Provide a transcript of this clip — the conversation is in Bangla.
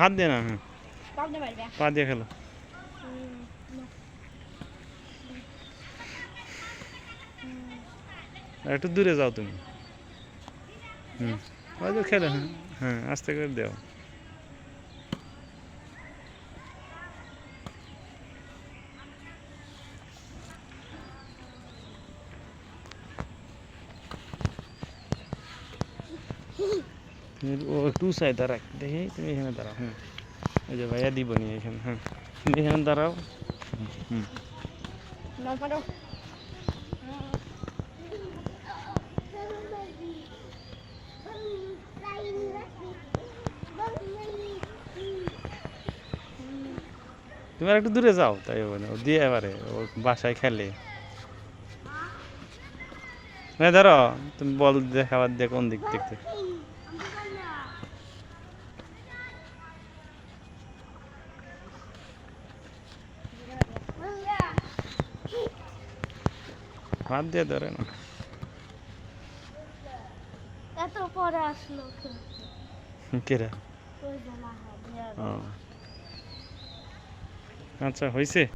হাত দিয়ে না, হ্যাঁ পাও দিয়ে মারবে। পা দিয়ে খেলো। আর একটু দূরে যাও তুমি। হুম, ওই তো খেলো, হ্যাঁ হ্যাঁ আস্তে করে দাও। ও একটু চাই দাঁড়াক দেখি, তুমি এখানে দাঁড়াও। হুম, ওই যে ভাইয়া দিব নি এখানে। হ্যাঁ তুমি এখানে দাঁড়াও। হুম, না পারো। তুমি আর একটু দূরে যাও, তাই বলে ও দিয়ে এবারে ও বাসায় খেলে। হ্যাঁ ধরো, তুমি বল দেখাবার দিয়ে কোন দিক দেখতে। হাত দিয়ে ধরে না। এত পরে আসলো কেরা? ওই জানা হবে। ও আচ্ছা, হয়েছে।